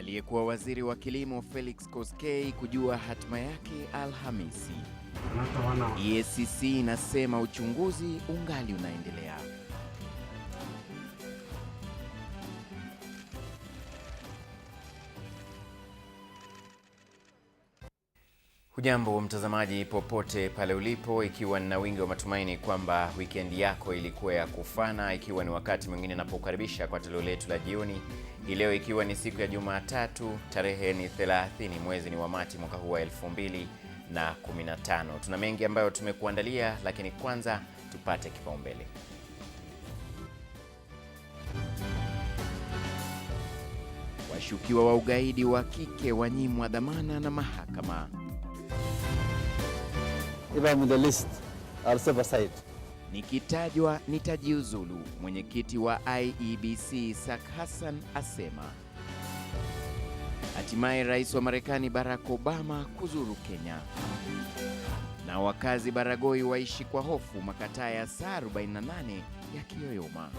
Aliyekuwa waziri wa kilimo Felix Koskei kujua hatima yake Alhamisi. EACC inasema uchunguzi ungali unaendelea. Hujambo mtazamaji popote pale ulipo, ikiwa nina wingi wa matumaini kwamba weekend yako ilikuwa ya kufana, ikiwa ni wakati mwingine napokukaribisha kwa toleo letu la jioni. Leo ikiwa ni siku ya Jumatatu, tarehe ni 30 mwezi ni wa Machi mwaka huu wa 2015. Tuna mengi ambayo tumekuandalia, lakini kwanza tupate kipaumbele. Washukiwa wa ugaidi wa kike wanyimwa dhamana na mahakama. If I'm in the list, I'll step aside. Nikitajwa nitajiuzulu, mwenyekiti wa IEBC Sak Hassan asema. Hatimaye rais wa Marekani Barack Obama kuzuru Kenya. Na wakazi Baragoi waishi kwa hofu makataa ya saa 48 ya kiyoyoma.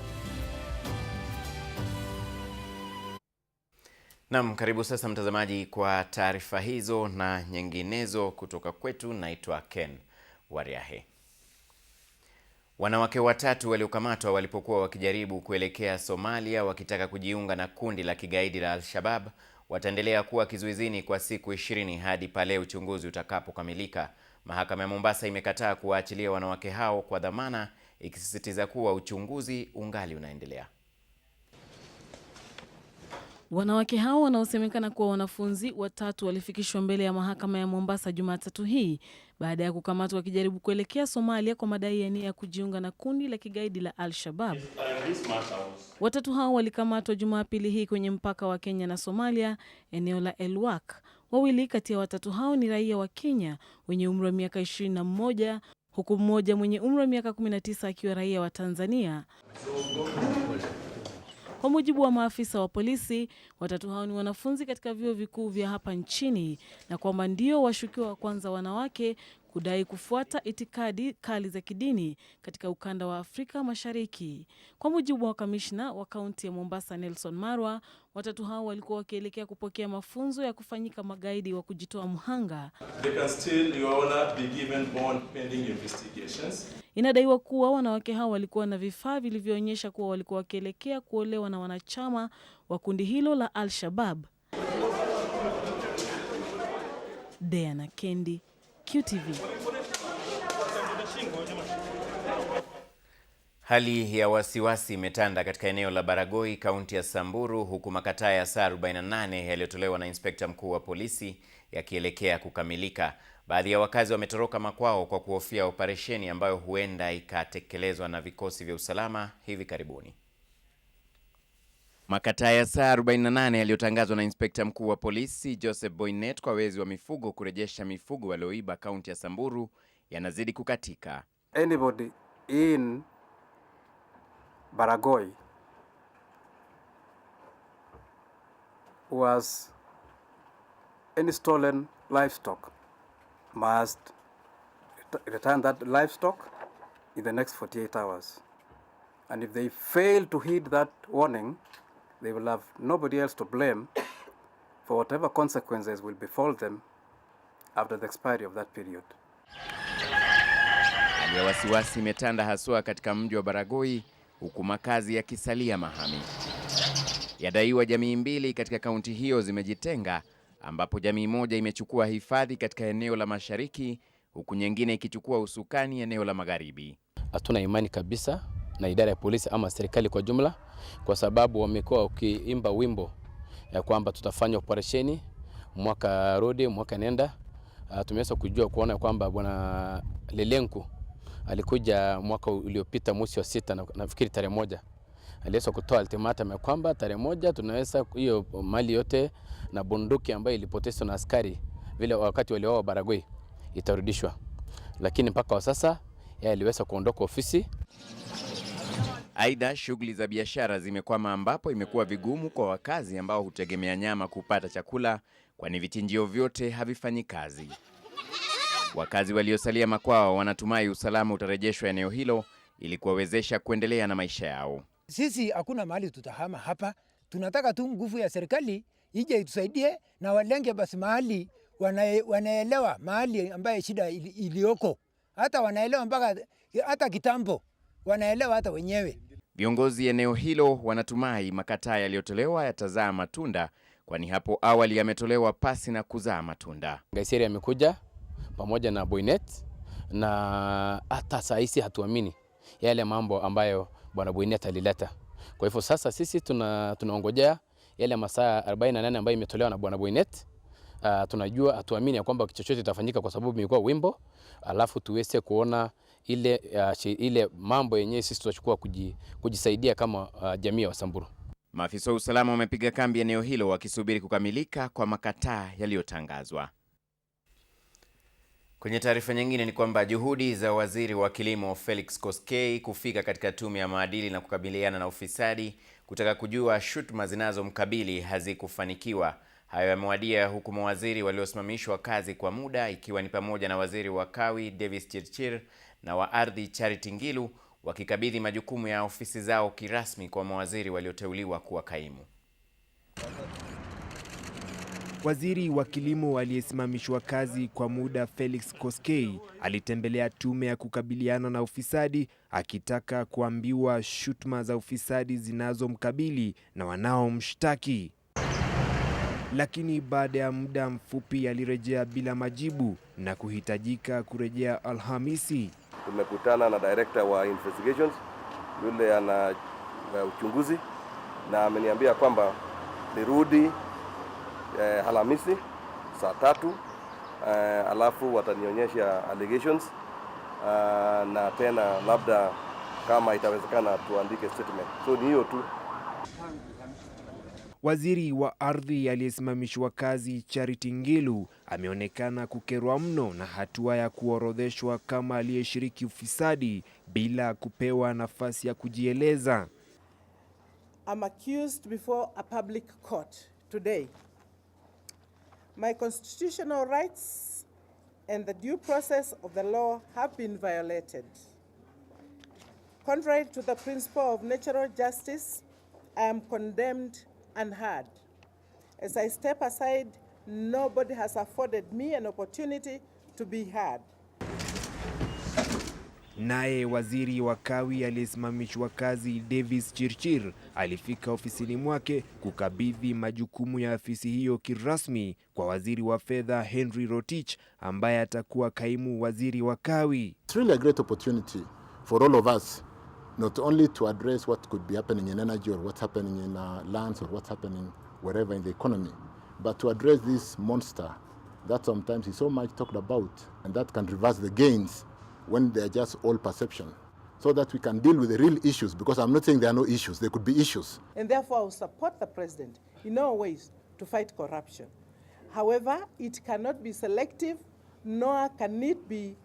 Naam, karibu sasa mtazamaji kwa taarifa hizo na nyinginezo kutoka kwetu. Naitwa Ken Wariahe. Wanawake watatu waliokamatwa walipokuwa wakijaribu kuelekea Somalia wakitaka kujiunga na kundi la kigaidi la Al-Shabaab wataendelea kuwa kizuizini kwa siku 20 hadi pale uchunguzi utakapokamilika. Mahakama ya Mombasa imekataa kuwaachilia wanawake hao kwa dhamana, ikisisitiza kuwa uchunguzi ungali unaendelea. Wanawake hao wanaosemekana kuwa wanafunzi watatu walifikishwa mbele ya mahakama ya Mombasa Jumatatu hii baada ya kukamatwa wakijaribu kuelekea Somalia kwa madai ya nia ya kujiunga na kundi la kigaidi la Al-Shabaab. Watatu hao walikamatwa Jumapili hii kwenye mpaka wa Kenya na Somalia, eneo la Elwak. Wawili kati ya watatu hao ni raia wa Kenya wenye umri wa miaka 21, huku mmoja mwenye umri wa miaka 19 akiwa raia wa Tanzania. Kwa mujibu wa maafisa wa polisi, watatu hao ni wanafunzi katika vyuo vikuu vya hapa nchini na kwamba ndio washukiwa wa kwanza wanawake kudai kufuata itikadi kali za kidini katika ukanda wa Afrika Mashariki. Kwa mujibu wa kamishna wa kaunti ya Mombasa Nelson Marwa, watatu hao walikuwa wakielekea kupokea mafunzo ya kufanyika magaidi wa kujitoa mhanga. They can still, Your Honor, be given bond pending investigations. Inadaiwa kuwa wanawake hao walikuwa na vifaa vilivyoonyesha kuwa walikuwa wakielekea kuolewa na wanachama wa kundi hilo la Al-Shabaab. Diana Kendi, QTV. Hali ya wasiwasi imetanda katika eneo la Baragoi, kaunti ya Samburu, huku makataa ya saa 48 yaliyotolewa na inspekta mkuu wa polisi yakielekea kukamilika. Baadhi ya wakazi wametoroka makwao kwa kuhofia operesheni ambayo huenda ikatekelezwa na vikosi vya usalama hivi karibuni. Makataa ya saa 48 yaliyotangazwa na inspekta mkuu wa polisi Joseph Boynet kwa wezi wa mifugo kurejesha mifugo walioiba kaunti ya Samburu yanazidi kukatika. Anybody in Baragoi who has any stolen livestock must return that livestock in the next 48 hours. And if they fail to heed that warning, they will have nobody else to blame for whatever consequences will befall them after the expiry of that period. Hali ya wasiwasi imetanda haswa katika mji wa Baragoi, huku makazi yakisalia mahame. Yadaiwa jamii mbili katika kaunti hiyo zimejitenga, ambapo jamii moja imechukua hifadhi katika eneo la mashariki, huku nyingine ikichukua usukani eneo la magharibi. Hatuna imani kabisa na idara ya polisi ama serikali kwa jumla, kwa sababu wamekuwa wakiimba wimbo ya kwamba tutafanya operesheni mwaka rudi mwaka nenda. Tumeweza kujua kuona kwamba bwana Lelenku alikuja mwaka uliopita mwezi wa 6 nafikiri tarehe 1. Aliweza kutoa ultimatum ya kwamba tarehe 1 tunaweza hiyo mali yote na bunduki ambayo ilipotezwa na askari vile wakati walioa Baragoi itarudishwa. Lakini mpaka sasa yeye aliweza kuondoka ofisi. Aidha, shughuli za biashara zimekwama, ambapo imekuwa vigumu kwa wakazi ambao hutegemea nyama kupata chakula, kwani vichinjio vyote havifanyi kazi. Wakazi waliosalia makwao wanatumai usalama utarejeshwa eneo hilo ili kuwawezesha kuendelea na maisha yao. Sisi hakuna mahali tutahama hapa. Tunataka tu nguvu ya serikali ije itusaidie na walenge basi mahali wanaelewa mahali ambaye shida iliyoko. Hata wanaelewa mpaka hata kitambo wanaelewa hata wenyewe. Viongozi eneo hilo wanatumai makataa yaliyotolewa yatazaa matunda, kwani hapo awali yametolewa pasi na kuzaa matunda. Gaiseri amekuja pamoja na Boynet, na hata saa hizi hatuamini yale mambo ambayo bwana Boynet alileta. Kwa hivyo sasa sisi tunaongojea yale masaa 48 ambayo imetolewa na bwana Boynet. Tunajua hatuamini ya kwamba chochote itafanyika kwa sababu imekuwa wimbo, alafu tuweze kuona ile mambo yenyewe sisi tutachukua kujisaidia kama jamii ya Wasamburu. Maafisa wa usalama wamepiga kambi eneo hilo wakisubiri kukamilika kwa makataa yaliyotangazwa. Kwenye taarifa nyingine ni kwamba juhudi za waziri wa kilimo Felix Koskei kufika katika tume ya maadili na kukabiliana na ufisadi kutaka kujua shutuma zinazomkabili hazikufanikiwa. Hayo yamewadia huku mawaziri waliosimamishwa kazi kwa muda, ikiwa ni pamoja na waziri wa kawi Davis Chirchir na wa ardhi Charity Ngilu, wakikabidhi majukumu ya ofisi zao kirasmi kwa mawaziri walioteuliwa kuwa kaimu. Waziri wa kilimo aliyesimamishwa kazi kwa muda Felix Koskei alitembelea tume ya kukabiliana na ufisadi akitaka kuambiwa shutuma za ufisadi zinazomkabili na wanaomshtaki. Lakini baada ya muda mfupi alirejea bila majibu na kuhitajika kurejea Alhamisi. Tumekutana na director wa investigations, yule ana uchunguzi, na ameniambia kwamba nirudi Alhamisi saa 3, alafu watanionyesha allegations, na tena labda kama itawezekana tuandike statement. So ni hiyo tu. Waziri wa ardhi aliyesimamishwa kazi Charity Ngilu ameonekana kukerwa mno na hatua ya kuorodheshwa kama aliyeshiriki ufisadi bila kupewa nafasi ya kujieleza. I'm accused before a public court today. My constitutional rights and the due process of the law have been violated. Contrary to the principle of natural justice, I am condemned and heard. As I step aside, nobody has afforded me an opportunity to be heard. Naye waziri wa kawi aliyesimamishwa kazi Davis Chirchir alifika ofisini mwake kukabidhi majukumu ya afisi hiyo kirasmi kwa waziri wa fedha Henry Rotich ambaye atakuwa kaimu waziri wa kawi. It's really a great opportunity for all of us, not only to address what could be happening in energy or what's happening in lands or what's happening wherever in the economy, but to address this monster that sometimes is so much talked about and that can reverse the gains when they're just all perception, so that we can deal with the real issues, because I'm not saying there are no issues, there could be issues. And therefore I will support the president in all ways to fight corruption. However, it cannot be selective, nor can it be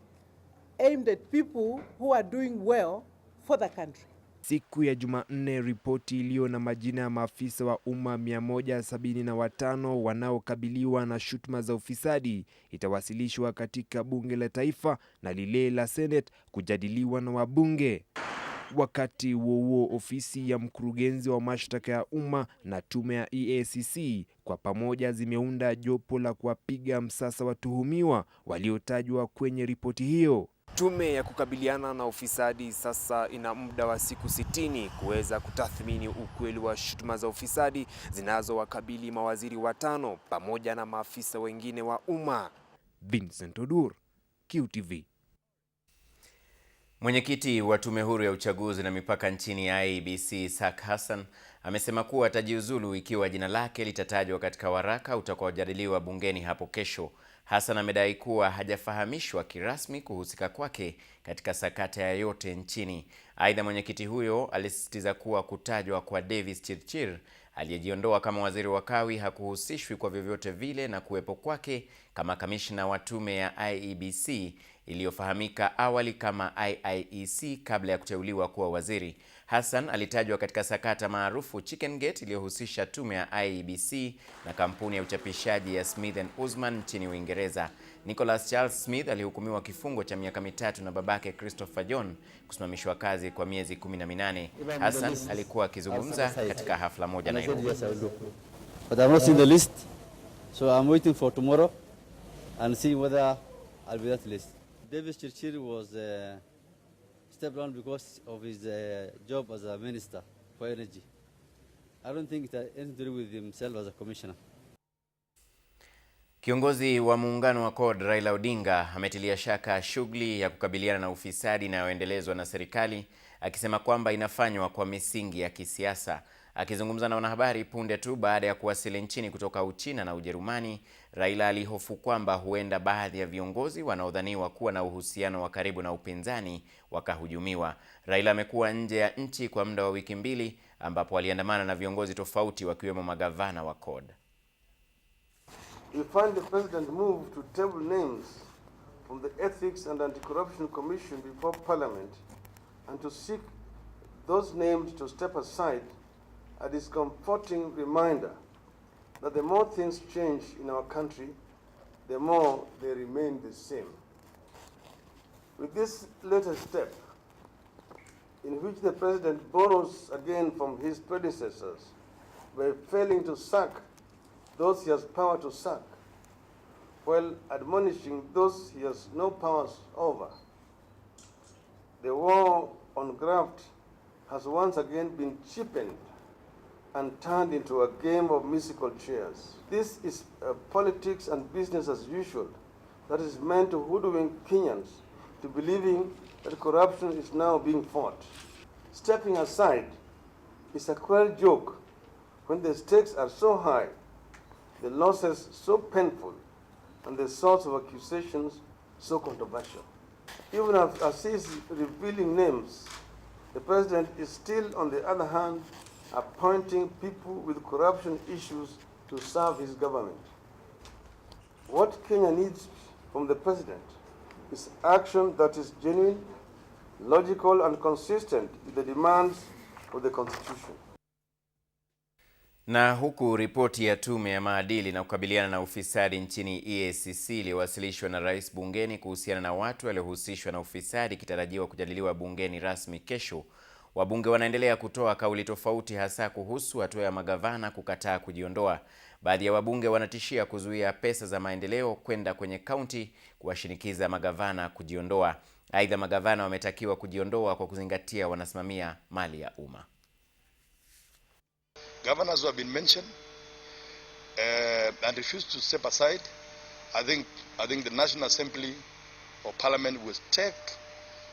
aimed at people who are doing well for the country. Siku ya Jumanne, ripoti iliyo na majina ya maafisa wa umma 175 wanaokabiliwa na shutuma za ufisadi itawasilishwa katika bunge la taifa na lile la Senate kujadiliwa na wabunge. Wakati huo ofisi ya mkurugenzi wa mashtaka ya umma na tume ya EACC kwa pamoja zimeunda jopo la kuwapiga msasa watuhumiwa waliotajwa kwenye ripoti hiyo. Tume ya kukabiliana na ufisadi sasa ina muda wa siku 60 kuweza kutathmini ukweli wa shutuma za ufisadi zinazowakabili mawaziri 5 pamoja na maafisa wengine wa umma. Vincent Odur, QTV. Mwenyekiti wa Tume Huru ya Uchaguzi na Mipaka nchini IEBC, Sak Hassan, amesema kuwa atajiuzulu ikiwa jina lake litatajwa katika waraka utakaojadiliwa bungeni hapo kesho. Hassan amedai kuwa hajafahamishwa kirasmi kuhusika kwake katika sakata yoyote nchini. Aidha, mwenyekiti huyo alisisitiza kuwa kutajwa kwa Davis Chirchir aliyejiondoa kama waziri wa kawi hakuhusishwi kwa vyovyote vile na kuwepo kwake kama kamishna wa tume ya IEBC iliyofahamika awali kama IIEC kabla ya kuteuliwa kuwa waziri. Hassan alitajwa katika sakata maarufu Chicken Gate iliyohusisha tume ya IEBC na kampuni ya uchapishaji ya Smith & Usman nchini Uingereza. Nicholas Charles Smith alihukumiwa kifungo cha miaka 3 na babake Christopher John kusimamishwa kazi kwa miezi 18. Hassan alikuwa akizungumza katika hafla moja Nairobi. but I'm not seeing the list. So I'm waiting for tomorrow and seeing whether I'll be that list. David Chirchir was stepped down because of his job as a minister for energy. I don't think it has anything to do with himself as a commissioner. Kiongozi wa muungano wa CORD Raila Odinga ametilia shaka shughuli ya kukabiliana na ufisadi inayoendelezwa na serikali, akisema kwamba inafanywa kwa misingi ya kisiasa. Akizungumza na wanahabari punde tu baada ya kuwasili nchini kutoka Uchina na Ujerumani, Raila alihofu kwamba huenda baadhi ya viongozi wanaodhaniwa kuwa na uhusiano wa karibu na upinzani wakahujumiwa. Raila amekuwa nje ya nchi kwa muda wa wiki mbili, ambapo aliandamana na viongozi tofauti wakiwemo magavana wa CORD. We find the president moved to table names from the Ethics and Anti-Corruption Commission before Parliament and to seek those names to step aside a discomforting reminder that the more things change in our country, the more they remain the same. With this latest step, in which the president borrows again from his predecessors by failing to sack those he has power to sack, while admonishing those he has no powers over, the war on graft has once again been cheapened and turned into a game of musical chairs. This is politics and business as usual that is meant to hoodwink Kenyans to believing that corruption is now being fought. Stepping aside is a cruel joke when the stakes are so high, the losses so painful, and the source of accusations so controversial. Even as he is revealing names, the president is still, on the other hand, appointing people with corruption issues to serve his government. What Kenya needs from the president is action that is genuine, logical, and consistent with the demands of the Constitution. Na huku ripoti ya tume ya maadili na kukabiliana na ufisadi nchini EACC iliyowasilishwa na rais bungeni kuhusiana na watu waliohusishwa na ufisadi kitarajiwa kujadiliwa bungeni rasmi kesho, wabunge wanaendelea kutoa kauli tofauti, hasa kuhusu hatua ya magavana kukataa kujiondoa. Baadhi ya wabunge wanatishia kuzuia pesa za maendeleo kwenda kwenye kaunti kuwashinikiza magavana kujiondoa. Aidha, magavana wametakiwa kujiondoa kwa kuzingatia wanasimamia mali ya umma. Governors who have been mentioned and refused to step aside, I think the National Assembly or Parliament will take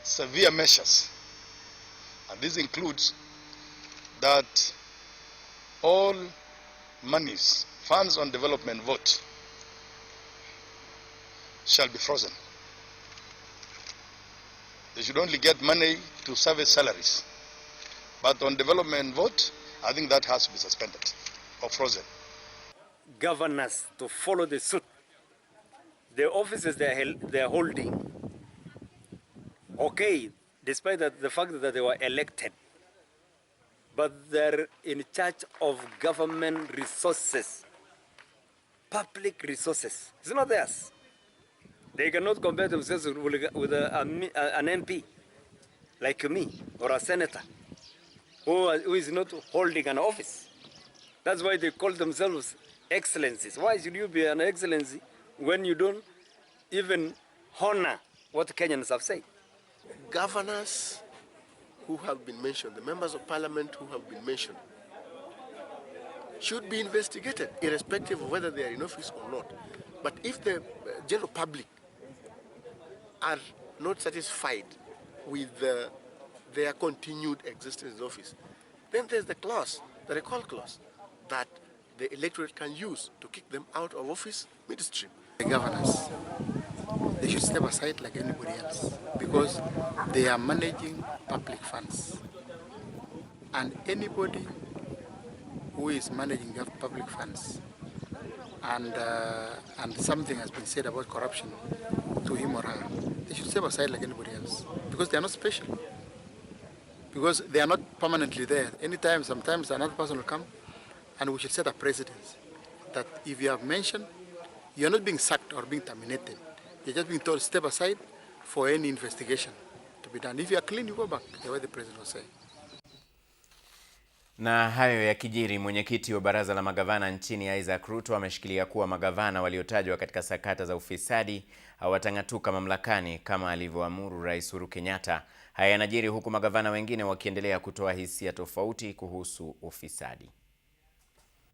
severe measures, and this includes that all monies, funds on development vote, shall be frozen. They should only get money to service salaries, but on development vote, I think that has to be suspended or frozen. Governors to follow the suit. The offices they are holding, okay, despite the fact that they were elected, but they're in charge of government resources, public resources. It's not theirs. They cannot compare themselves with an MP like me or a senator who is not holding an office. That's why they call themselves excellencies. Why should you be an excellency when you don't even honor what Kenyans have said? Governors who have been mentioned, the members of parliament who have been mentioned, should be investigated, irrespective of whether they are in office or not. But if the general public are not satisfied with their continued existence in office, then there's the clause, the recall clause, that the electorate can use to kick them out of office midstream. The governors, they should step aside like anybody else because they are managing public funds. And anybody who is managing public funds and something has been said about corruption to him or her, they should step aside like anybody else because they are not special. Because they are not permanently there. Anytime, sometimes another person will come, and we should set a precedence that if you have mentioned, you are not being sacked or being terminated. You're just being told step aside for any investigation to be done. If you are clean, you go back, the way the president was saying. Na hayo yakijiri, mwenyekiti wa baraza la magavana nchini Isaac Ruto ameshikilia kuwa magavana waliotajwa katika sakata za ufisadi hawatang'atuka mamlakani kama alivyoamuru Rais Uhuru Kenyatta. Haya yanajiri huku magavana wengine wakiendelea kutoa hisia tofauti kuhusu ufisadi.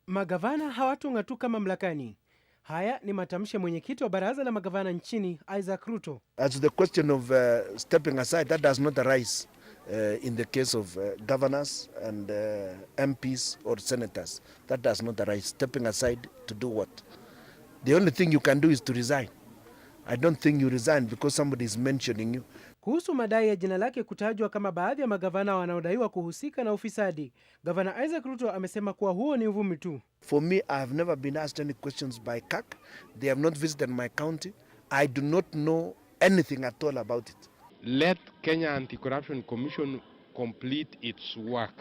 Magavana hawatang'atuka mamlakani. Haya ni matamshi ya mwenyekiti wa baraza la magavana nchini Isaac Ruto. As the question of stepping aside, that does not arise in the case of governors and MPs or senators. That does not arise. Stepping aside to do what? The only thing you can do is to resign. I don't think you resign because somebody is mentioning you. Kuhusu madai ya jina lake kutajwa kama baadhi ya magavana wanaodaiwa kuhusika na ufisadi, Gavana Isaac Ruto amesema kuwa huo ni uvumi tu. For me, I have never been asked any questions by CAC. They have not visited my county. I do not know anything at all about it. Let Kenya Anti-Corruption Commission complete its work.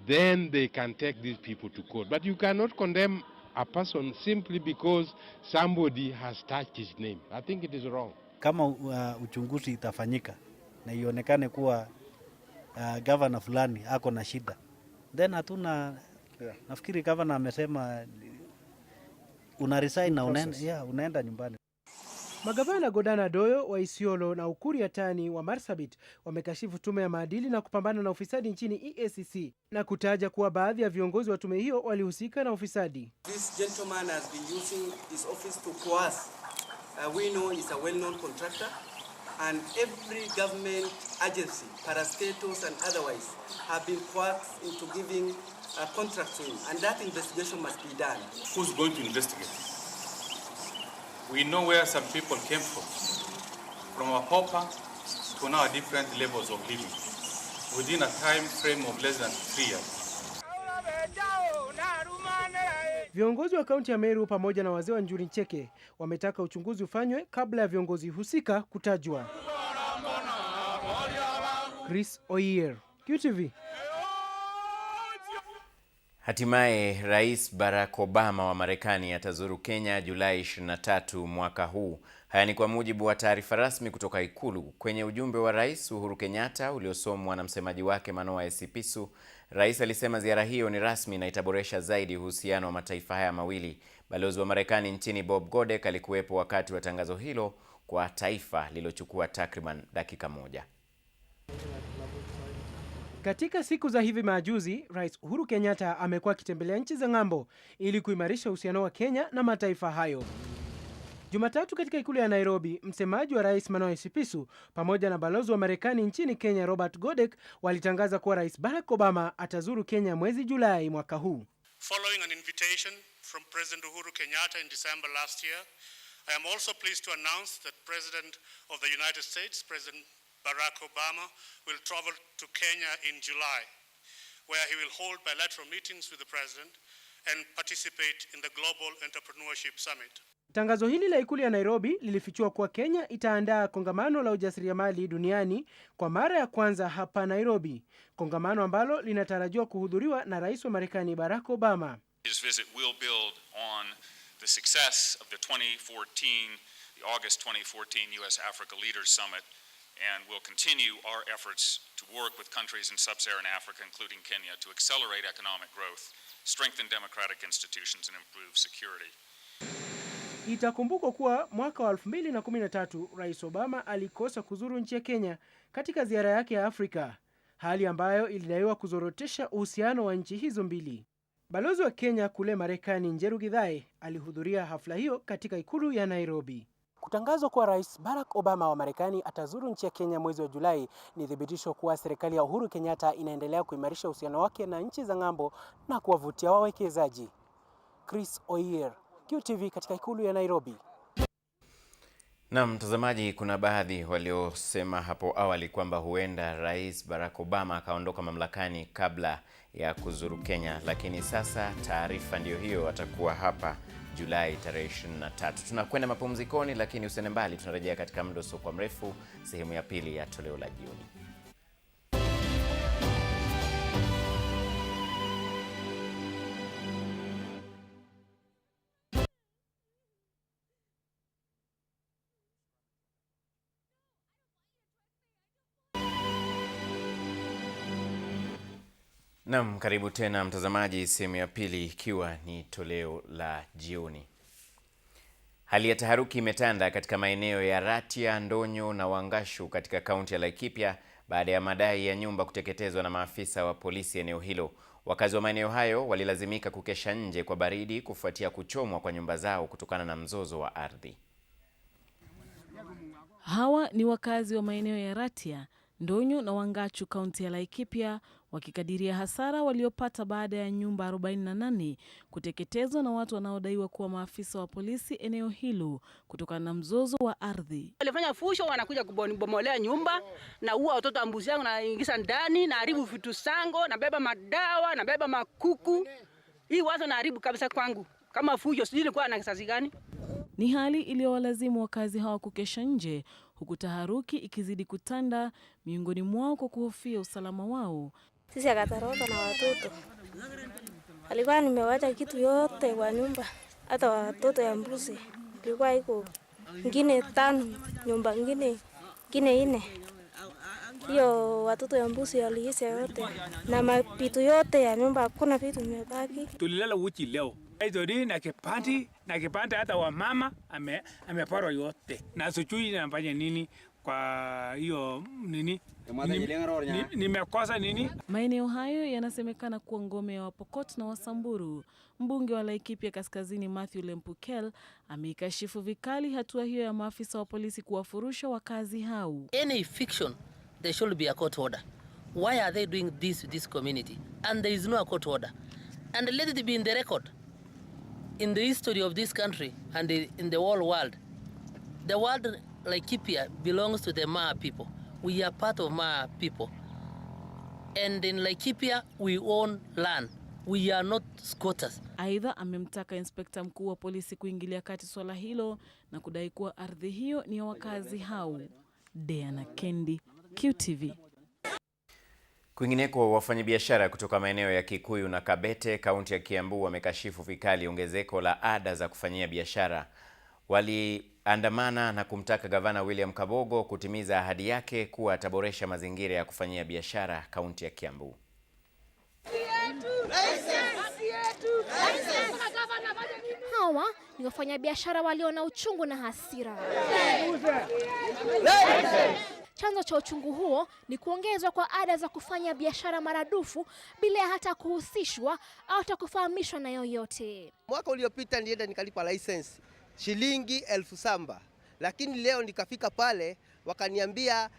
Then they can take these people to court. But you cannot condemn a person simply because somebody has touched his name. I think it is wrong. Kama uchunguzi itafanyika na ionekane kuwa governor fulani ako na shida, then hatuna nafikiri governor amesema una resign na unaenda nyumbani. Magavana Godana Doyo wa Isiolo na Ukuri Yatani wa Marsabit wamekashifu tume ya maadili na kupambana na ufisadi nchini EACC na kutaja kuwa baadhi ya viongozi wa tume hiyo walihusika na ufisadi. This gentleman has been using his office to coerce. We know he's a well-known contractor, and every government agency, parastatals and otherwise, have been coerced into giving a contract to him, and that investigation must be done. Who's going to investigate? We know where some people came from a pauper to now different levels of living, within a time frame of less than 3 years. Viongozi wa kaunti ya Meru pamoja na wazee wa Njuri Ncheke wametaka uchunguzi ufanywe kabla ya viongozi husika kutajwa. Chris Oyer, QTV. Hatimaye Rais Barack Obama wa Marekani atazuru Kenya Julai 23 mwaka huu. Haya ni kwa mujibu wa taarifa rasmi kutoka Ikulu. Kwenye ujumbe wa Rais Uhuru Kenyatta uliosomwa na msemaji wake Manoa Esipisu, Rais alisema ziara hiyo ni rasmi na itaboresha zaidi uhusiano wa mataifa haya mawili. Balozi wa Marekani nchini Bob Godek alikuwepo wakati wa tangazo hilo kwa taifa lilochukua takriban dakika moja. Katika siku za hivi majuzi, Rais Uhuru Kenyatta amekuwa akitembelea nchi za ng'ambo ili kuimarisha uhusiano wa Kenya na mataifa hayo. Jumatatu katika ikulu ya Nairobi, msemaji wa Rais Manoa Esipisu pamoja na balozi wa Marekani nchini Kenya Robert Godek walitangaza kuwa Rais Barack Obama atazuru Kenya mwezi Julai mwaka huu. Following an invitation from President Uhuru Kenyatta in December last year, I am also pleased to announce that President of the United States, President Barack Obama, will travel to Kenya in July, where he will hold bilateral meetings with the President and participate in the Global Entrepreneurship Summit. Tangazo hili la ikulu ya Nairobi lilifichua kuwa Kenya itaandaa kongamano la ujasiriamali duniani kwa mara ya kwanza hapa Nairobi, kongamano ambalo linatarajiwa kuhudhuriwa na Rais wa Marekani Barack Obama. His visit will build on the success of the August 2014 US Africa Leaders Summit, and will continue our efforts to work with countries in sub-Saharan Africa, including Kenya, to accelerate economic growth, strengthen democratic institutions, and improve security. Itakumbukwa kuwa mwaka wa 2013 Rais Obama alikosa kuzuru nchi ya Kenya katika ziara yake ya Afrika, hali ambayo ilidaiwa kuzorotesha uhusiano wa nchi hizo mbili. Balozi wa Kenya kule Marekani Njeru Githae alihudhuria hafla hiyo katika ikulu ya Nairobi. Kutangazwa kuwa Rais Barack Obama wa Marekani atazuru nchi ya Kenya mwezi wa Julai ni thibitisho kuwa serikali ya Uhuru Kenyatta inaendelea kuimarisha uhusiano wake na nchi za ng'ambo na kuwavutia wawekezaji. Chris Oyer, QTV katika ikulu ya Nairobi. Na mtazamaji, kuna baadhi waliosema hapo awali kwamba huenda Rais Barack Obama akaondoka mamlakani kabla ya kuzuru Kenya, lakini sasa taarifa ndiyo hiyo, atakuwa hapa Julai tarehe 23. Tunakwenda mapumzikoni, lakini usiende mbali, tunarejea katika muda usio mrefu, sehemu ya pili ya toleo la jioni. Naam, karibu tena mtazamaji, sehemu ya pili ikiwa ni toleo la jioni. Hali ya taharuki imetanda katika maeneo ya Ratia, Ndonyo na Wangashu katika kaunti ya Laikipia baada ya madai ya nyumba kuteketezwa na maafisa wa polisi eneo hilo. Wakazi wa maeneo hayo walilazimika kukesha nje kwa baridi kufuatia kuchomwa kwa nyumba zao kutokana na mzozo wa ardhi. Hawa ni wakazi wa maeneo ya Ratia, Ndonyo na Wangashu kaunti ya Laikipia wakikadiria hasara waliopata baada ya nyumba 48 kuteketezwa na watu wanaodaiwa kuwa maafisa wa polisi eneo hilo kutokana na mzozo wa ardhi. Walifanya fusho, wanakuja kubomolea nyumba na ua watoto wa mbuzi yangu na ingiza ndani na haribu vitu sango na beba madawa na beba makuku. Hii watu na haribu kabisa kwangu. Kama fusho sijui nilikuwa na kisasi gani. Ni hali iliyowalazimu wakazi hawa kukesha nje huku taharuki ikizidi kutanda miongoni mwao kwa kuhofia usalama wao. Sisi akatarota na watoto. Alikuwa nimewacha kitu yote kwa nyumba. Hata watoto ya mbuzi. Ilikuwa iko ngine 5, nyumba ngine 4. Hiyo watoto ya mbuzi waliisha yote. Na mapitu yote ya nyumba hakuna vitu vimebaki. Tulilala uchi leo. Aidori na kipande hata wa mama ameporwa yote. Na sijui nafanya nini kwa hiyo nini? Nimekosa nini? Maeneo hayo yanasemekana kuwa ngome ya Wapokot na Wasamburu. Mbunge wa Laikipia Kaskazini Matthew Lempukel ameikashifu vikali hatua hiyo ya maafisa wa polisi kuwafurusha wakazi hao. Any fiction, there should be a court order. Why are they doing this to this community? And there is no court order. And let it be in the record. In the history of this country and in the whole world, the world Laikipia belongs to the Maa people. We are part of Maa people. And in Laikipia, we own land. We are not squatters. Aidha, amemtaka inspekta mkuu wa polisi kuingilia kati swala hilo na kudai kuwa ardhi hiyo ni ya wakazi hao. Diana Kendi, QTV. Kwingineko, wafanyabiashara kutoka maeneo ya Kikuyu na Kabete, kaunti ya Kiambu wamekashifu vikali ongezeko la ada za kufanyia biashara. Waliandamana na kumtaka gavana William Kabogo kutimiza ahadi yake kuwa ataboresha mazingira ya kufanyia biashara kaunti ya Kiambu. Hawa ni wafanyabiashara walio na uchungu na hasira. Chanzo cha uchungu huo ni kuongezwa kwa ada za kufanya biashara maradufu bila hata kuhusishwa au hata kufahamishwa na yoyote. Mwaka uliopita nilienda nikalipa license shilingi 7,000, lakini leo nikafika pale wakaniambia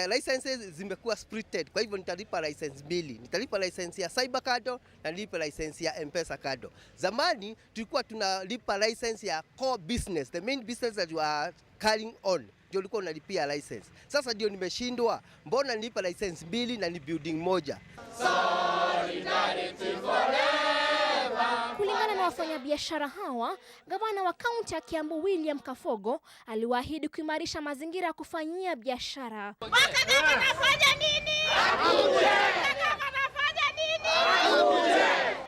licenses zimekuwa splitted, kwa hivyo nitalipa license 2. Nitalipa license ya cyber card na nilipe license ya M-Pesa card. Zamani tulikuwa tunalipa license ya core business, the main business that you are carrying on. Ndio ulikuwa unalipia license. Sasa ndio nimeshindwa. Mbona nilipa license 2 na ni building moja? Solidarity forever. Kulingana na wafanyabiashara hawa, gavana wa kaunti ya Kiambu William Kabogo aliwaahidi kuimarisha mazingira ya kufanyia biashara. Wanafanya nini?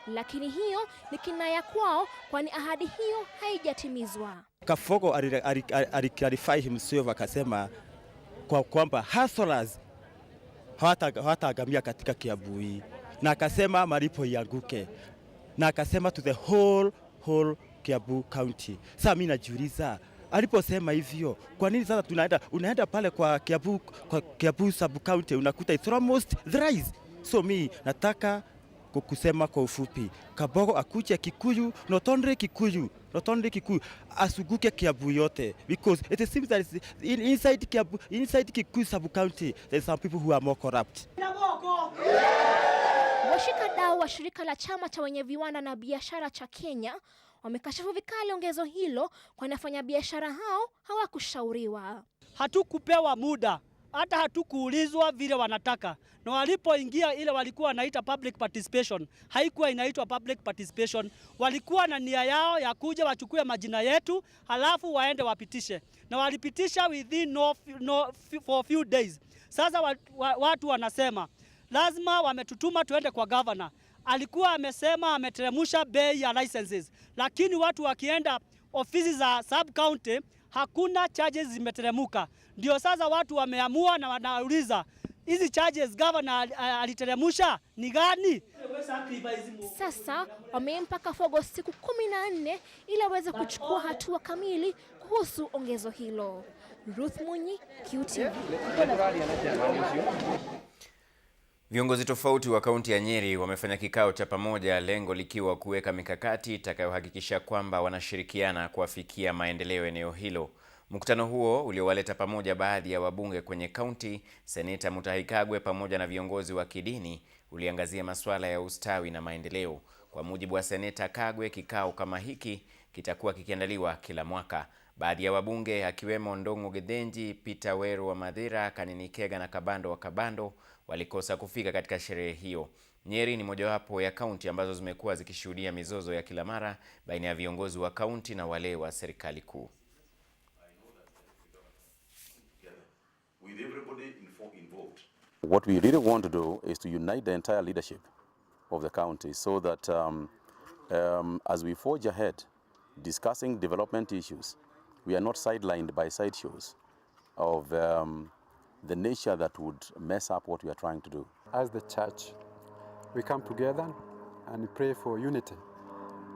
Lakini hiyo ni kinaya kwao, kwani ahadi hiyo haijatimizwa. Kabogo aliclarify himself akasema kwamba hustlers hawataangamia katika Kiambu hii, na akasema malipo ianguke, na akasema to the whole Kiambu county. Sasa mimi najiuliza, aliposema hivyo, kwa nini sasa unaenda pale kwa Kiambu sub county unakuta it's almost thrice? So mimi nataka kusema kwa ufupi, Kabogo akuje Kikuyu, not only Kikuyu, asuguke Kiambu yote, because it seems that inside Kikuyu sub county there are some people who are more corrupt. Washikadau wa shirika la chama cha wenye viwanda na biashara cha Kenya wamekashifu vikali ongezo hilo, kwani wafanyabiashara hao hawakushauriwa. Hatukupewa muda, hata hatukuulizwa vile wanataka. Na walipoingia ile walikuwa wanaita public participation, haikuwa inaitwa public participation. Walikuwa na nia yao ya kuja wachukue majina yetu, halafu waende wapitishe. Na walipitisha within for few days. Sasa watu wanasema lazima wametutuma tuende kwa governor. Alikuwa amesema ameteremusha bei ya licenses, lakini watu wakienda ofisi za sub county hakuna charges zimeteremuka. Ndio sasa watu wameamua na wanauliza, hizi charges governor aliteremsha ni gani? Sasa wamempa Kafogo siku 14 ili aweze kuchukua hatua kamili kuhusu ongezo hilo. Ruth Munyi, QTV. Viongozi tofauti wa kaunti ya Nyeri wamefanya kikao cha pamoja, lengo likiwa kuweka mikakati itakayohakikisha kwamba wanashirikiana kuafikia maendeleo eneo hilo. Mkutano huo uliowaleta pamoja baadhi ya wabunge kwenye kaunti, Seneta Mutahi Kagwe pamoja na viongozi wa kidini uliangazia masuala ya ustawi na maendeleo. Kwa mujibu wa Seneta Kagwe, kikao kama hiki kitakuwa kikiandaliwa kila mwaka. Baadhi ya wabunge akiwemo Ndongo Githinji, Peter Weru wa Mathira, Kanini Kega na Kabando wa Kabando walikosa kufika katika sherehe hiyo. Nyeri ni mojawapo ya kaunti ambazo zimekuwa zikishuhudia mizozo ya kila mara baina ya viongozi wa kaunti na wale wa serikali kuu. What we really want to do is to unite the entire leadership of the county so that as we forge ahead discussing development issues, we are not sidelined by sideshows of the nature that would mess up what we are trying to do. As the church, we come together and pray for unity,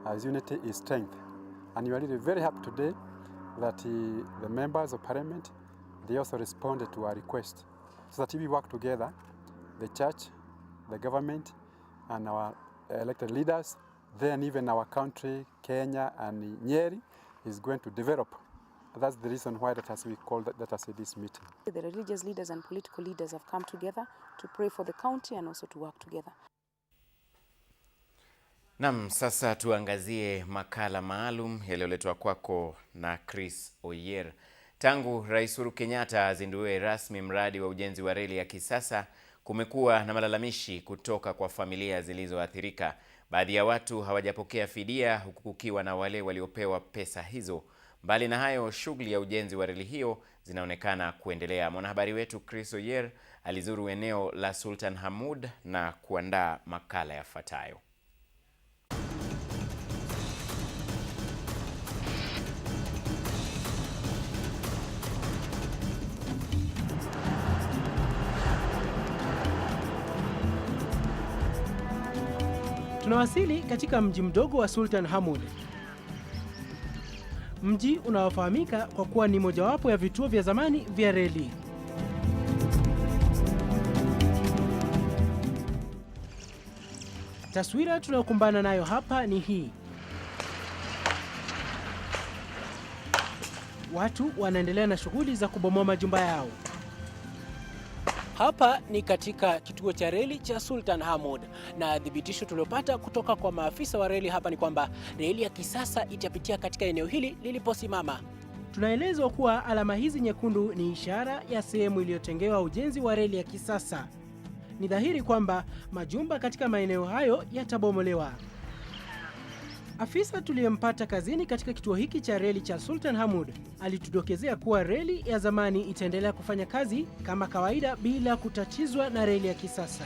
as unity is strength. And we are really very happy today that the members of parliament, they also responded to our request, so that we work together, the church, the government, and our elected leaders, then even our country, Kenya and Nyeri, is going to develop. That's the reason why we called this meeting. The religious leaders and political leaders have come together to pray for the county and also to work together. Naam, sasa tuangazie makala maalum yaliyoletwa kwako na Chris Oyer. Tangu Rais Uhuru Kenyatta azindue rasmi mradi wa ujenzi wa reli ya kisasa, kumekuwa na malalamishi kutoka kwa familia zilizoathirika. Baadhi ya watu hawajapokea fidia, huku kukiwa na wale waliopewa pesa hizo. Mbali na hayo, shughuli ya ujenzi wa reli hiyo zinaonekana kuendelea. Mwanahabari wetu Chris Oyer alizuru eneo la Sultan Hamud na kuandaa makala yafuatayo. Tunawasili katika mji mdogo wa Sultan Hamud. Mji unaofahamika kwa kuwa ni mojawapo ya vituo vya zamani vya reli. Taswira tunayokumbana nayo hapa ni hii. Watu wanaendelea na shughuli za kubomoa majumba yao. Hapa ni katika kituo cha reli cha Sultan Hamud, na dhibitisho tuliopata kutoka kwa maafisa wa reli hapa ni kwamba reli ya kisasa itapitia katika eneo hili liliposimama. Tunaelezwa kuwa alama hizi nyekundu ni ishara ya sehemu iliyotengewa ujenzi wa reli ya kisasa. Ni dhahiri kwamba majumba katika maeneo hayo yatabomolewa. Afisa tuliyempata kazini katika kituo hiki cha reli cha Sultan Hamud alitudokezea kuwa reli ya zamani itaendelea kufanya kazi kama kawaida bila kutatizwa na reli ya kisasa.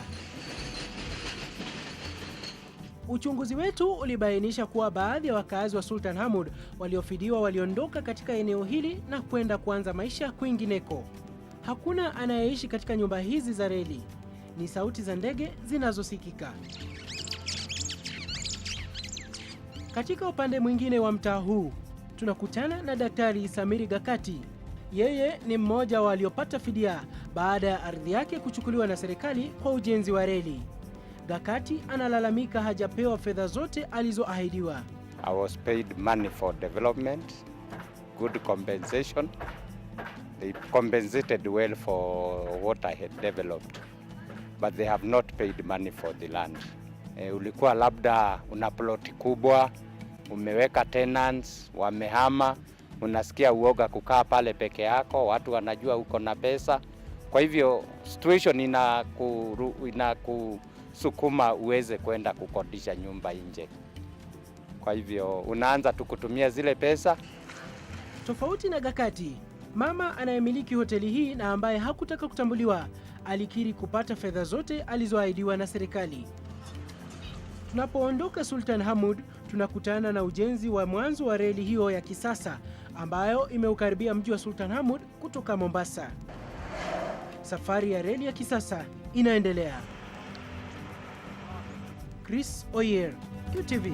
Uchunguzi wetu ulibainisha kuwa baadhi ya wakazi wa Sultan Hamud waliofidiwa waliondoka katika eneo hili na kwenda kuanza maisha kwingineko. Hakuna anayeishi katika nyumba hizi za reli. Ni sauti za ndege zinazosikika. Katika upande mwingine wa mtaa huu, tunakutana na Daktari Samiri Gakati. Yeye ni mmoja wa waliopata fidia baada ya ardhi yake kuchukuliwa na serikali kwa ujenzi wa reli. Gakati analalamika hajapewa fedha zote alizoahidiwa. I was paid money for development, good compensation. They compensated well for what I had developed, but they have not paid money for the land. Ulikuwa labda una ploti kubwa, umeweka tenants, wamehama, unasikia uoga kukaa pale peke yako, watu wanajua uko na pesa. Kwa hivyo situation inakusukuma uweze kwenda kukodisha nyumba nje. Kwa hivyo unaanza tu kutumia zile pesa. Tofauti na Gakati, mama anayemiliki hoteli hii na ambaye hakutaka kutambuliwa, alikiri kupata fedha zote alizoahidiwa na serikali. Tunapoondoka Sultan Hamud, tunakutana na ujenzi wa mwanzo wa reli hiyo ya kisasa ambayo imeukaribia mji wa Sultan Hamud kutoka Mombasa. safari ya reli ya kisasa inaendelea. Chris Oyer, QTV.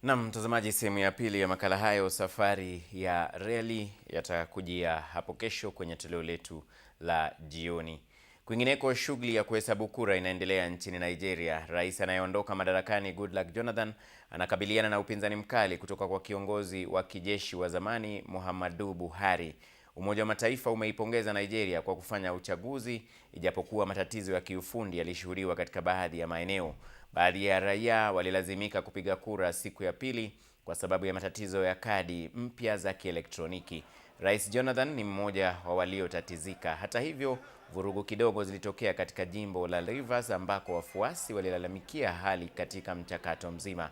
Na mtazamaji, sehemu ya pili ya makala hayo, safari ya reli, yatakujia hapo kesho kwenye toleo letu la jioni. Kwingineko, shughuli ya kuhesabu kura inaendelea nchini Nigeria. Rais anayeondoka madarakani Goodluck Jonathan anakabiliana na upinzani mkali kutoka kwa kiongozi wa kijeshi wa zamani Muhammadu Buhari. Umoja wa Mataifa umeipongeza Nigeria kwa kufanya uchaguzi, ijapokuwa matatizo ya kiufundi yalishuhudiwa katika baadhi ya maeneo. Baadhi ya raia walilazimika kupiga kura siku ya pili kwa sababu ya matatizo ya kadi mpya za kielektroniki. Rais Jonathan ni mmoja wa waliotatizika. Hata hivyo, vurugu kidogo zilitokea katika jimbo la Rivers ambako wafuasi walilalamikia hali katika mchakato mzima.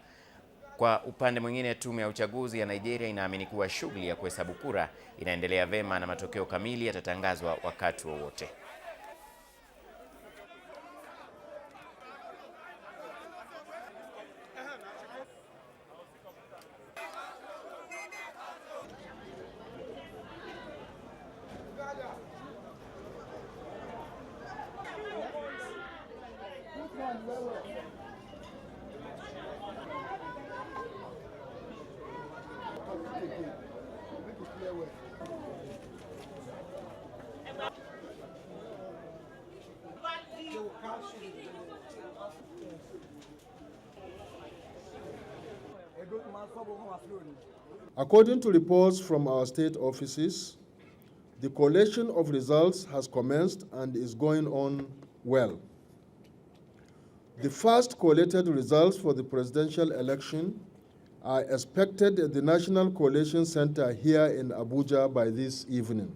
Kwa upande mwingine, tume ya uchaguzi ya Nigeria inaamini kuwa shughuli ya kuhesabu kura inaendelea vema na matokeo kamili yatatangazwa wakati wowote. According to reports from our state offices, the collation of results has commenced and is going on well. The first collated results for the presidential election are expected at the National Collation Center here in Abuja by this evening.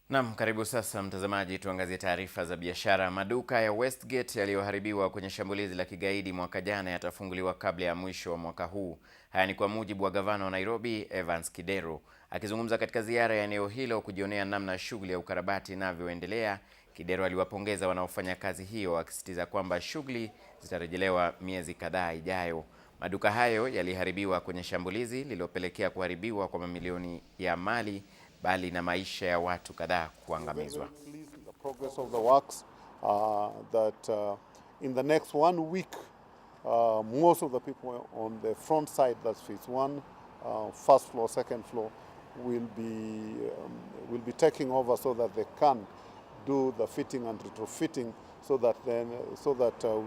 Naam, karibu sasa mtazamaji, tuangazie taarifa za biashara. Maduka ya Westgate yaliyoharibiwa kwenye shambulizi la kigaidi mwaka jana yatafunguliwa kabla ya mwisho wa mwaka huu. Haya ni kwa mujibu wa gavana wa Nairobi, Evans Kidero. Akizungumza katika ziara ya eneo hilo kujionea namna shughuli ya ukarabati inavyoendelea, Kidero aliwapongeza wanaofanya kazi hiyo, akisisitiza kwamba shughuli zitarejelewa miezi kadhaa ijayo. Maduka hayo yaliharibiwa kwenye shambulizi lililopelekea kuharibiwa kwa mamilioni ya mali, bali na maisha ya watu kadhaa kuangamizwa. The progress of the works that in the next 1 week most of the people on the front side, that's phase 1, first floor, second floor, will be taking over so that they can do the fitting and retrofitting, so that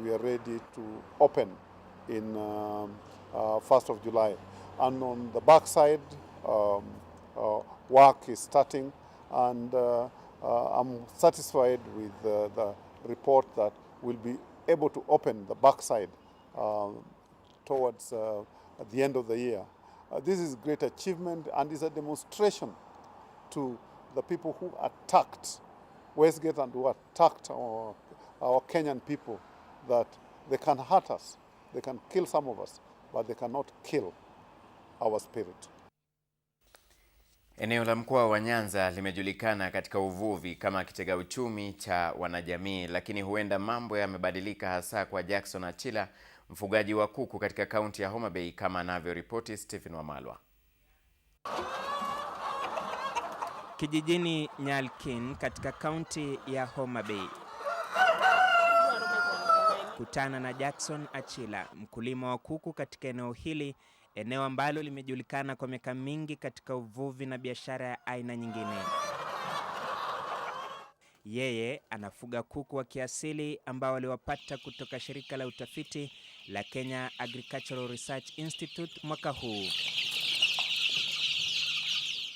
we are ready to open in 1st of July. And on the back side, work is starting, and I'm satisfied with the report that we'll be able to open the backside towards at the end of the year. This is a great achievement and is a demonstration to the people who attacked Westgate and who attacked our Kenyan people, that they can hurt us, they can kill some of us, but they cannot kill our spirit. Eneo la mkoa wa Nyanza limejulikana katika uvuvi kama kitega uchumi cha wanajamii, lakini huenda mambo yamebadilika hasa kwa Jackson Achila, mfugaji wa kuku katika kaunti ya Homa Bay, kama anavyoripoti Stephen Wamalwa. Kijijini Nyalkin katika kaunti ya Homa Bay. Kutana na Jackson Achila, mkulima wa kuku katika eneo hili, eneo ambalo limejulikana kwa miaka mingi katika uvuvi na biashara ya aina nyingine. Yeye anafuga kuku wa kiasili ambao waliwapata kutoka shirika la utafiti la Kenya Agricultural Research Institute mwaka huu.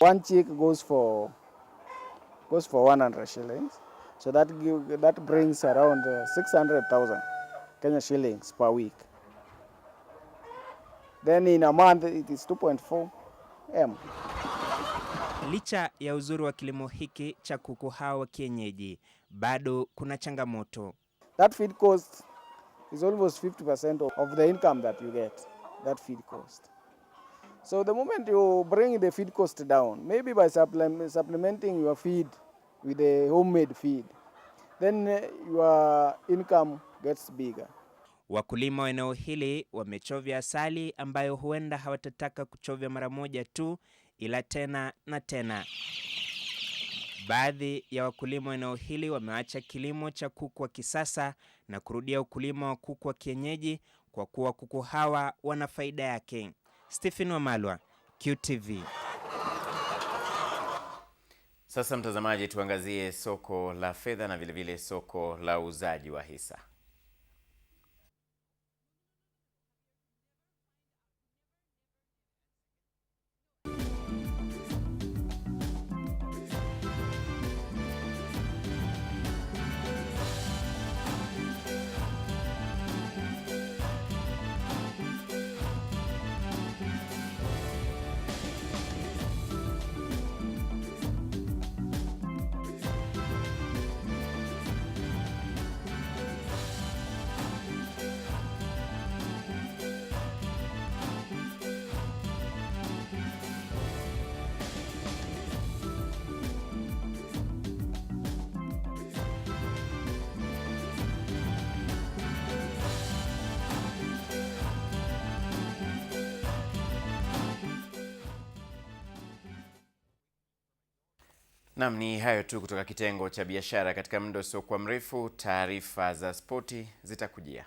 One chick goes for 100 shillings, so that brings around 600,000 Kenya shillings per week. Then in a month it is 2.4 M. Licha ya uzuri wa kilimo hiki cha kuku hao wa kienyeji, bado kuna changamoto. That feed cost is almost 50% of the income that you get, that feed cost. So the moment you bring the feed cost down, maybe by supplementing your feed with a homemade feed, then your income gets bigger. Wakulima wa eneo hili wamechovya asali ambayo huenda hawatataka kuchovya mara moja tu, ila tena na tena. Baadhi ya wakulima wa eneo hili wameacha kilimo cha kuku wa kisasa na kurudia ukulima wa kuku wa kienyeji kwa kuwa kuku hawa wana faida yake. Stephen Wamalwa, QTV. Sasa mtazamaji, tuangazie soko la fedha na vile soko la uuzaji wa hisa. Naam, ni hayo tu kutoka kitengo cha biashara. Katika muda usiokuwa mrefu, taarifa za spoti zitakujia.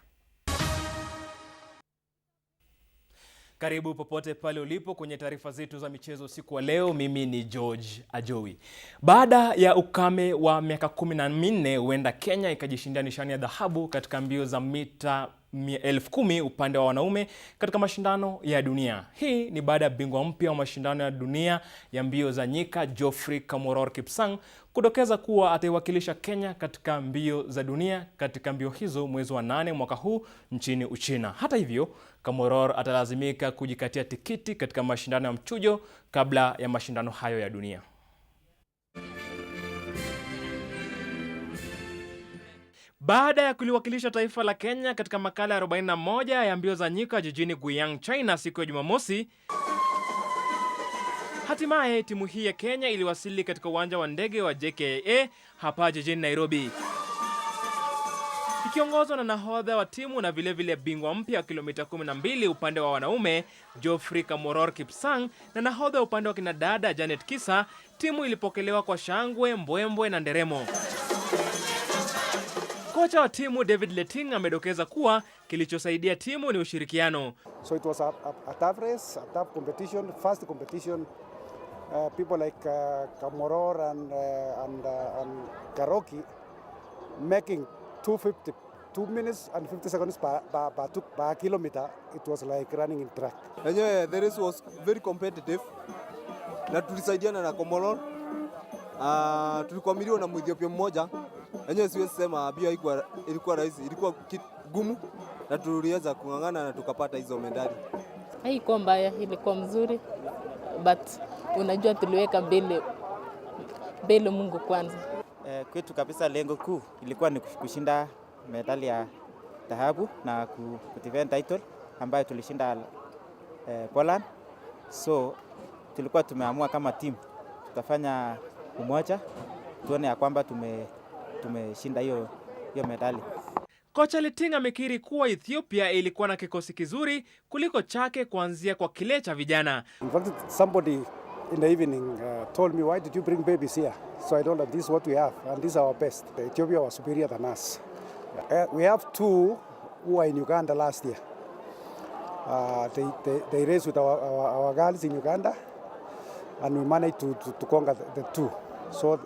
Karibu popote pale ulipo kwenye taarifa zetu za michezo siku wa leo. Mimi ni George Ajowi. Baada ya ukame wa miaka 14, huenda Kenya ikajishindia nishani ya dhahabu katika mbio za mita 10,000 upande wa wanaume katika mashindano ya dunia. Hii ni baada ya bingwa mpya wa mashindano ya dunia ya mbio za nyika Geoffrey Kamworor Kipsang kudokeza kuwa ataiwakilisha Kenya katika mbio za dunia katika mbio hizo mwezi wa 8 mwaka huu nchini Uchina. Hata hivyo, Kamworor atalazimika kujikatia tikiti katika mashindano ya mchujo kabla ya mashindano hayo ya dunia. Baada ya kuliwakilisha taifa la Kenya katika makala ya 41 ya mbio za nyika jijini Guiyang, China siku ya Jumamosi, hatimaye timu hii ya Kenya iliwasili katika uwanja wa ndege wa JKIA hapa jijini Nairobi. Ikiongozwa na nahodha wa timu na vile bingwa mpya wa kilomita 12 upande wa wanaume Geoffrey Kamworor Kipsang na nahodha upande wa kinadada Janet Kisa, timu ilipokelewa kwa shangwe, mbwembwe na nderemo. Kocha wa timu David Letting amedokeza kuwa kilichosaidia timu ni ushirikiano. So it was a tough race, a tough competition, fast competition. People like Kamworor and Karoki making 2 minutes and 50 seconds per kilometer. It was like running in track. Anyway, the race was very competitive. Na tulisaidiana na Kamworor. Tulikwamiliwa na Ethiopia mmoja. Enyewe siwezi sema bio ilikuwa rahisi, ilikuwa gumu na tuliweza kung'ang'ana na tukapata hizo medali. Haikuwa mbaya, ilikuwa mzuri, but unajua tuliweka mbele Mungu kwanza. Kwetu kabisa lengo kuu ilikuwa ni kushinda medali ya dhahabu na kudefend title ambayo tulishinda Poland. So tulikuwa tumeamua kama team tutafanya umoja tuone ya kwamba tumeshinda hiyo medali. Kocha Letting amekiri kuwa Ethiopia ilikuwa na kikosi kizuri kuliko chake kuanzia kwa kile cha vijana. In fact, somebody in the evening told me, why did you bring babies here? So I told them, this is what we have and this is our best. Ethiopia was superior than us. We have 2 who were in Uganda last year. They raced with our girls in Uganda and we managed to conquer the 2. So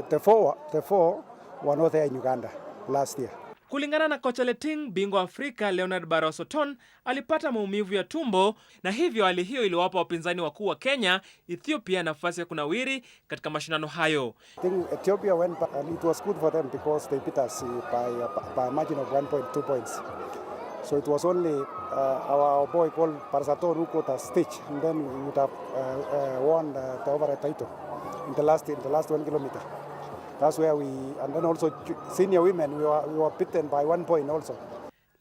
the four were not there in Uganda last year. Kulingana na kocha Letting, bingwa Afrika Leonard Barosoton alipata maumivu ya tumbo na hivyo hali hiyo iliwapa wapinzani wakuu wa Kenya, Ethiopia, nafasi ya kunawiri katika mashindano hayo. I think Ethiopia went back and it was good for them because they beat us by a margin of 1.2 points. So it was only our boy called Parasaton who got a stitch, and then we would have won the overall title in the last 1 kilometer. That's where and then also senior women, we were beaten by 1 point also.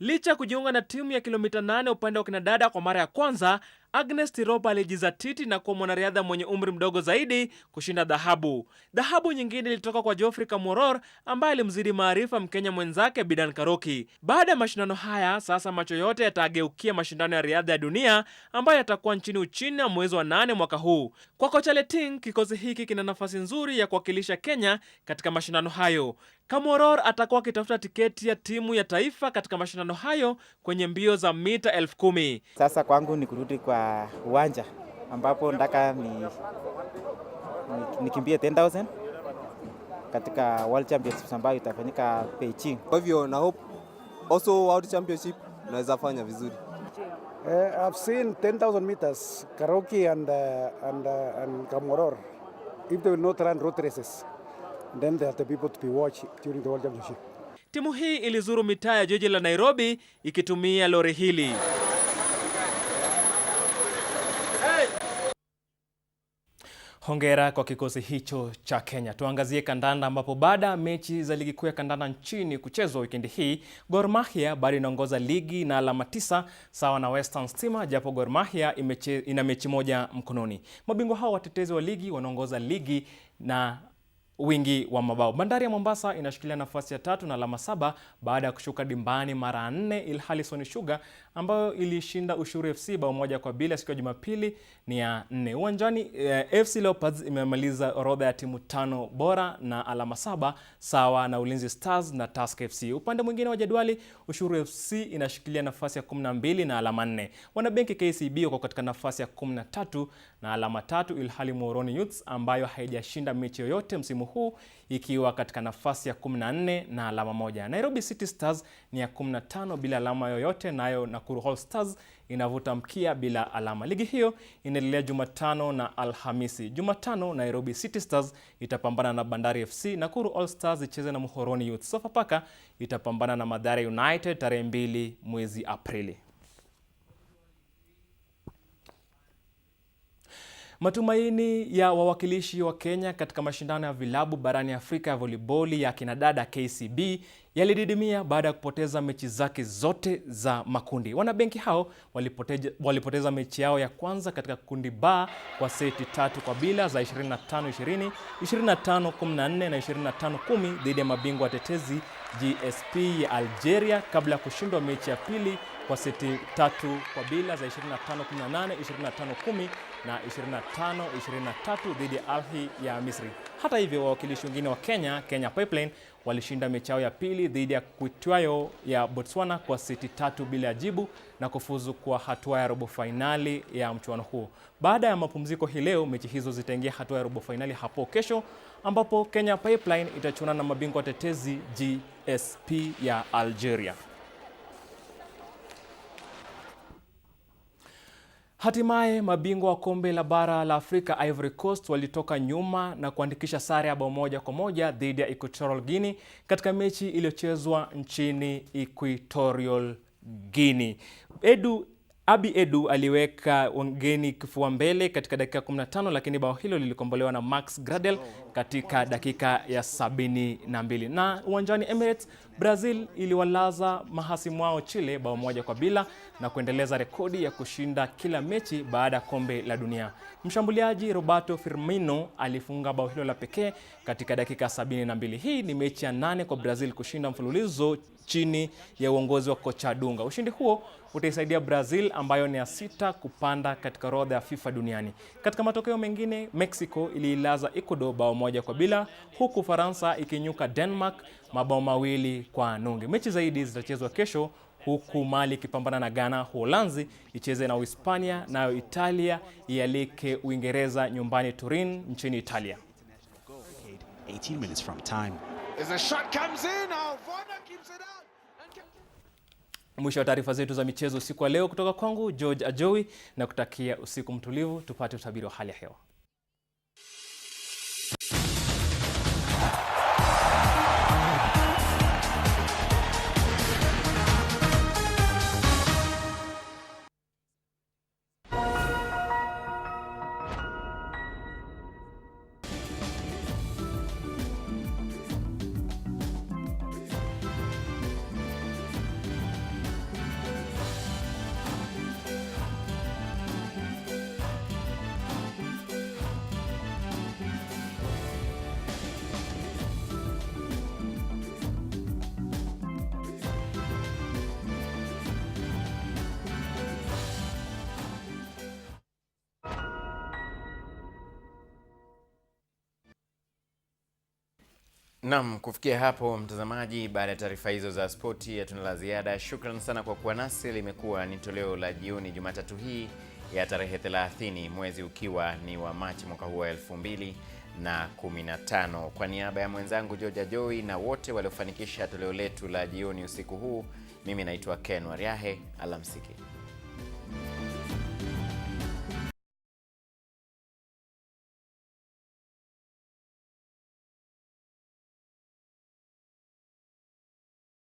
Licha kujiunga na timu ya kilomita 8 upande wa kinadada kwa mara ya kwanza, Agnes Tirop alijizatiti na kuwa mwanariadha mwenye umri mdogo zaidi kushinda dhahabu. Dhahabu nyingine ilitoka kwa Geoffrey Kamworor ambaye alimzidi maarifa Mkenya mwenzake Bidan Karoki. Baada ya mashindano haya, sasa macho yote yatageukia mashindano ya riadha ya dunia ambayo yatakuwa nchini Uchina mwezi wa 8 mwaka huu. Kwa kocha Leting, kikosi hiki kina nafasi nzuri ya kuwakilisha Kenya katika mashindano hayo. Kamworor atakuwa akitafuta tiketi ya timu ya taifa katika mashindano hayo kwenye mbio za mita 10,000. Sasa kwangu ni kurudi kwa uwanja ambapo nataka nikimbie 10,000 katika World Championships ambayo itafanyika Beijing. Kwa hivyo na hope also World Championship naweza fanya vizuri. I've seen 10,000 meters, Karoki and Kamworor. If they will not run road races, then they are the people to be watched during the World Championship. Timu hii ilizuru mitaa ya jiji la Nairobi ikitumia lori hili. Hongera kwa kikosi hicho cha Kenya. Tuangazie kandanda ambapo baada ya mechi za ligi kuu ya kandanda nchini kuchezwa wikendi hii, Gor Mahia bado inaongoza ligi na alama 9 sawa na Western Stima, japo Gor Mahia ina mechi moja mkononi. Mabingwa hao watetezi wa ligi wanaongoza ligi na wingi wa mabao. Bandari ya Mombasa inashikilia nafasi ya 3 na alama 7 baada ya kushuka dimbani mara 4, ilhali Sony Sugar ambayo ilishinda Ushuru FC bao 1-0 siku ya Jumapili ni ya 4. Uwanjani FC Leopards imemaliza orodha ya timu 5 bora na alama 7 sawa na Ulinzi Stars na Tusker FC. Upande mwingine wa jadwali, Ushuru FC inashikilia nafasi ya 12 na alama 4. Wanabenki KCB wako katika nafasi ya 13 na alama 3, ilhali Muhoroni Youths ambayo haijashinda mechi yoyote msimu huu ikiwa katika nafasi ya 14 na alama 1. Nairobi City Stars ni ya 15 bila alama yoyote, nayo Nakuru All Stars inavuta mkia bila alama. Ligi hiyo inaendelea Jumatano na Alhamisi. Jumatano Nairobi City Stars itapambana na Bandari FC, Nakuru All Stars icheze na Muhoroni Youth. Sofapaka itapambana na Mathare United tarehe 2 mwezi Aprili. Matumaini ya wawakilishi wa Kenya katika mashindano ya vilabu barani Afrika ya voliboli ya kinadada KCB yalididimia baada ya kupoteza mechi zake zote za makundi. Wanabenki hao walipoteza mechi yao ya kwanza katika kundi ba kwa seti 3-0 za 25-20, 25-14 na 25-10 dhidi ya mabingwa watetezi GSP ya Algeria, kabla ya kushindwa mechi ya pili kwa seti 3-0 za 25-18, 25-10 na 25-23 dhidi ya Al-Ahly ya Misri. Hata hivyo, wawakilishi wengine wa Kenya Pipeline walishinda mechi yao ya pili dhidi ya Kuitwayo ya Botswana kwa seti 3 bila jibu na kufuzu kwa hatua ya robo finali ya mchuano huo. Baada ya mapumziko hii leo, mechi hizo zitaingia hatua ya robo finali hapo kesho, ambapo Kenya Pipeline itachuana na mabingwa watetezi GSP ya Algeria. Hatimaye mabingwa wa kombe la bara la Afrika Ivory Coast walitoka nyuma na kuandikisha sare ya bao 1-1 dhidi ya Equatorial Guinea katika mechi iliyochezwa nchini Equatorial Guinea. Abi Edu aliweka wageni kifua mbele katika dakika 15, lakini bao hilo lilikombolewa na Max Gradel katika dakika ya 72. Na uwanjani Emirates, Brazil iliwalaza mahasimu wao Chile bao 1-0 na kuendeleza rekodi ya kushinda kila mechi baada ya kombe la dunia. Mshambuliaji Roberto Firmino alifunga bao hilo la pekee katika dakika 72. Hii ni mechi ya 8 kwa Brazil kushinda mfululizo chini ya uongozi wa kocha Dunga. Ushindi huo utaisaidia Brazil ambayo ni ya 6 kupanda katika orodha ya FIFA duniani. Katika matokeo mengine, Mexico iliilaza Ecuador bao 1-0 huku Faransa ikinyuka Denmark mabao 2-0. Mechi zaidi zitachezwa kesho, huku Mali ikipambana na Ghana, Uholanzi icheze na Uhispania, nayo Italia ialike Uingereza nyumbani Turin nchini Italia. 18 minutes from time. As the shot comes in, Alvona keeps it out. Mwisho wa taarifa zetu za michezo usiku wa leo kutoka kwangu George Ajowi, na kutakia usiku mtulivu. Tupate utabiri wa hali ya hewa. Naam, kufikia hapo mtazamaji, baada ya taarifa hizo za spoti hatuna la ziada. Shukrani sana kwa kuwa nasi. Limekuwa ni toleo la jioni Jumatatu hii ya tarehe 30 mwezi ukiwa ni wa Machi mwaka huu wa 2015. Kwa niaba ya mwenzangu George Joy na wote waliofanikisha toleo letu la jioni usiku huu, mimi naitwa Ken Wariahe. Alamsiki.